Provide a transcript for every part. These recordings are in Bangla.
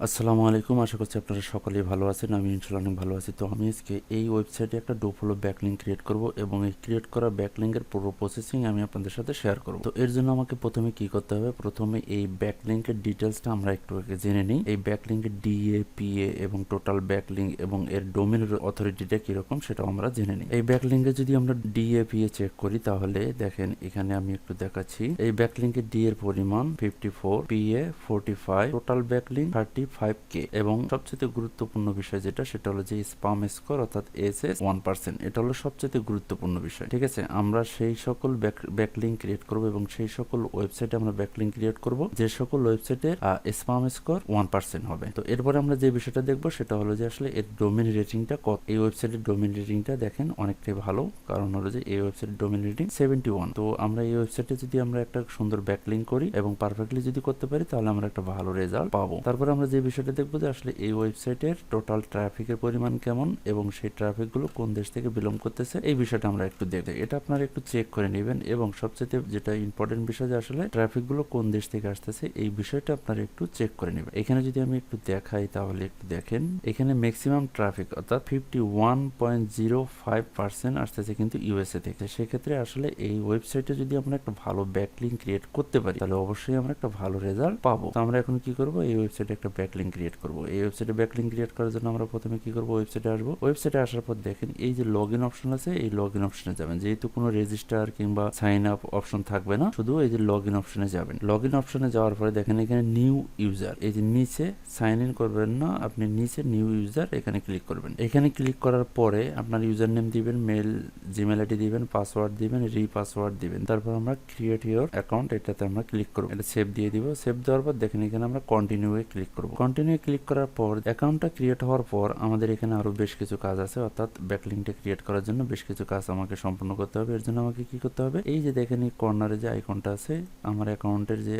আসসালামু আলাইকুম, আশা করছি আপনারা সকলেই ভালো আছেন। আমি ইনশাআল্লাহ অনেক ভালো আছি। তো আমি আজকে এই ওয়েবসাইটে একটা ডোফলো ব্যাকলিঙ্ক ক্রিয়েট করব এবং এই ক্রিয়েট করা ব্যাকলিঙ্কের পুরো প্রসেসিং আমি আপনাদের সাথে শেয়ার করব। তো এর জন্য আমাকে প্রথমে কি করতে হবে, প্রথমে এই ব্যাকলিঙ্কের ডিটেলসটা আমরা একটু আগে জেনে নিই। এই ব্যাকলিঙ্কের ডিএ, পিএ এবং টোটাল ব্যাকলিঙ্ক এবং এর ডোমেন অথরিটিটা কিরকম সেটাও আমরা জেনে নিই। এই ব্যাকলিঙ্কে যদি আমরা ডিএ, পিএ চেক করি তাহলে দেখেন এখানে আমি একটু দেখাচ্ছি। এই ব্যাকলিঙ্কের ডি এর পরিমাণ 54, পিএ 45, টোটাল ব্যাকলিঙ্ক 35K এবং সবচেয়ে গুরুত্বপূর্ণ বিষয় যেটা সেটা হলো যে স্পাম স্কোর অর্থাৎ এসএস 1%। এটা হলো সবচেয়ে গুরুত্বপূর্ণ বিষয়। ঠিক আছে, আমরা সেই সকল ব্যাকলিঙ্ক ক্রিয়েট করব এবং সেই সকল ওয়েবসাইটে আমরা ব্যাকলিঙ্ক ক্রিয়েট করব যে সকল ওয়েবসাইটের স্পাম স্কোর 1% হবে। তো এরপরে আমরা যে বিষয়টা দেখব সেটা হলো যে আসলে এর ডোমেন রেটিংটা কত। এই ওয়েবসাইটের ডোমেন রেটিংটা দেখেন অনেকটাই ভালো, কারণ হলো যে এই ওয়েবসাইটের ডোমেন রেটিং 71। তো আমরা এই ওয়েবসাইটে যদি আমরা একটা সুন্দর ব্যাকলিঙ্ক করি এবং পারফেক্টলি যদি করতে পারি তাহলে আমরা একটা ভালো রেজাল্ট পাবো। তারপরে আমরা যে বিষয়টা দেখবো যে আসলে এই ওয়েবসাইটের টোটাল ট্রাফিকের পরিমাণ কেমন এবং সেই ট্রাফিকগুলো কোন দেশ থেকে বিলং করতেছে এই বিষয়টা আমরা একটু দেখব। এটা আপনারা একটু চেক করে নেবেন এবং সবচেয়ে যেটা ইম্পর্টেন্ট বিষয় যে আসলে ট্রাফিকগুলো কোন দেশ থেকে আসতেছে এই বিষয়টা আপনারা একটু চেক করে নেবেন। এখানে যদি আমি একটু দেখাই তাহলে একটু দেখেন, এখানে ম্যাক্সিমাম ট্রাফিক অর্থাৎ 51.05% আসতেছে কিন্তু ইউএসএ থেকে। সেক্ষেত্রে আসলে এই ওয়েবসাইটে যদি আমরা একটা ভালো ব্যাকলিঙ্ক ক্রিয়েট করতে পারি তাহলে অবশ্যই আমরা একটা ভালো রেজাল্ট পাবো। তো আমরা এখন কি করব, এই ওয়েবসাইটে একটা ব্যাকলিঙ্ক ক্রিয়েট করব। এই ওয়েবসাইটে ব্যাকলিঙ্ক ক্রিয়েট করার জন্য আমরা প্রথমে কি করব, ওয়েবসাইটে আসবো। ওয়েবসাইটে আসার পর দেখেন এই যে লগ ইন অপশন আছে, এই লগ ইন অপশনে যাবেন। যেহেতু কোনো রেজিস্টার কিংবা সাইন আপ অপশন থাকবে না, শুধু এই যে লগ ইন অপশনে যাবেন। লগ ইন অপশনে যাওয়ার পরে দেখেন এখানে নিউ ইউজার, এই যে নিচে সাইন ইন করবেন না, আপনি নিচে নিউ ইউজার এখানে ক্লিক করবেন। এখানে ক্লিক করার পরে আপনার ইউজার নেম দিবেন, মেল জিমেল আইডি দিবেন, পাসওয়ার্ড দিবেন, পাসওয়ার্ড দিবেন। তারপর আমরা ক্রিয়েট ইউর অ্যাকাউন্ট এটাতে আমরা ক্লিক করব। এটা সেভ দিয়ে দিব। সেভ দেওয়ার পর দেখেন এখানে আমরা কন্টিনিউ এ ক্লিক করব। কন্টিনিউ ক্লিক করার পর অ্যাকাউন্টটা ক্রিয়েট হওয়ার পর আমাদের এখানে আরো বেশ কিছু কাজ আছে, অর্থাৎ ব্যাকলিঙ্কটা ক্রিয়েট করার জন্য বেশ কিছু কাজ আমাকে সম্পূর্ণ করতে হবে। এর জন্য আমাকে কি করতে হবে, এই যে দেখেন এই কর্নারে যে আইকনটা আছে, আমার অ্যাকাউন্টের যে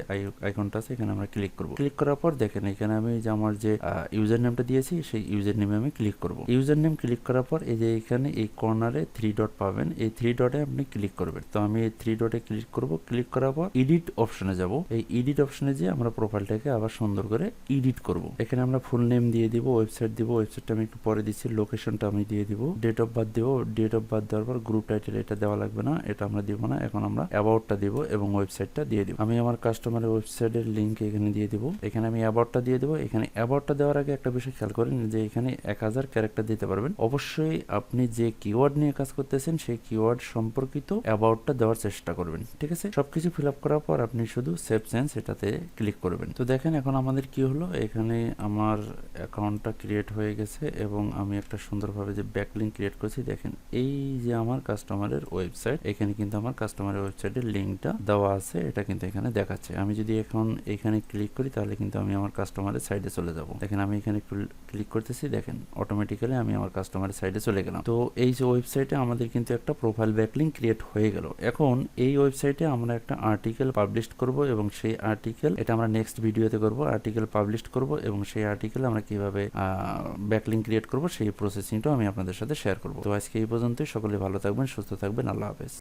আইকনটা আছে এখানে আমরা ক্লিক করব। ক্লিক করার পর দেখেন এখানে আমি যে আমার যে ইউজার নেমটা দিয়েছি সেই ইউজার নেমে আমি ক্লিক করব। ইউজার নেম ক্লিক করার পর এই যে এখানে এই কর্নারে 3 ডট পাবেন, এই 3 ডটে আপনি ক্লিক করবেন। তো আমি এই 3 ডটে ক্লিক করব। ক্লিক করার পর এডিট অপশনে যাব। এই এডিট অপশনে যে আমরা প্রোফাইলটাকে আবার সুন্দর করে এডিট করব। এখানে আমরা ফুল নেম দিয়ে দিব, ওয়েবসাইট দিব, ওয়েবসাইটটা আমি একটু পরে দিচ্ছি, লোকেশনটা আমি দিয়ে দিব, ডেট অফ বার্থ দিব। ডেট অফ বার্থ দেওয়ার পর গ্রুপ টাইটেল এটা দেওয়া লাগবে না, এটা আমরা দিব না। এখন আমরা অ্যাবাউটটা দিব এবং ওয়েবসাইটটা দিয়ে দিব। আমি আমার কাস্টমারের ওয়েবসাইটের লিংক এখানে দিয়ে দিব। এখানে আমি অ্যাবাউটটা দিয়ে দিব। এখানে অ্যাবাউটটা দেওয়ার আগে একটা বিষয় খেয়াল করেন যে এখানে 1000 ক্যারেক্টার দিতে পারবেন। অবশ্যই আপনি যে কিওয়ার্ড নিয়ে কাজ করতেছেন সেই কিওয়ার্ড সম্পর্কিত অ্যাবাউটটা দেওয়ার চেষ্টা করবেন। ঠিক আছে, সবকিছু ফিল আপ করার পর আপনি শুধু সেভ চেঞ্জ এটাতে ক্লিক করবেন। তো দেখেন এখন আমাদের কি হলো, এখানে আমার অ্যাকাউন্টটা ক্রিয়েট হয়ে গেছে এবং আমি একটা সুন্দরভাবে যে ব্যাকলিঙ্ক ক্রিয়েট করেছি। দেখেন এই যে আমার কাস্টমারের ওয়েবসাইট, এখানে কিন্তু আমার কাস্টমারের ওয়েবসাইটের লিঙ্কটা দেওয়া আছে, এটা কিন্তু এখানে দেখাচ্ছে। আমি যদি এখন এখানে ক্লিক করি তাহলে কিন্তু আমি আমার কাস্টমারের সাইডে চলে যাব। দেখেন আমি এখানে ক্লিক করতেছি, দেখেন অটোমেটিক্যালি আমি আমার কাস্টমারের সাইডে চলে গেলাম। তো এই যে ওয়েবসাইটে আমাদের কিন্তু একটা প্রোফাইল ব্যাকলিঙ্ক ক্রিয়েট হয়ে গেল। এখন এই ওয়েবসাইটে আমরা একটা আর্টিকেল পাবলিশ করব এবং সেই আর্টিকেল এটা আমরা নেক্সট ভিডিওতে করব। আর্টিকেল পাবলিশ করব এবং সেই আর্টিকেল আমরা কিভাবে ব্যাকলিঙ্ক ক্রিয়েট করব সেই প্রসেসিংটাও আমি আপনাদের সাথে শেয়ার করব। তো আজকে এই পর্যন্তই। সকলে ভালো থাকবেন, সুস্থ থাকবেন। আল্লাহ হাফেজ।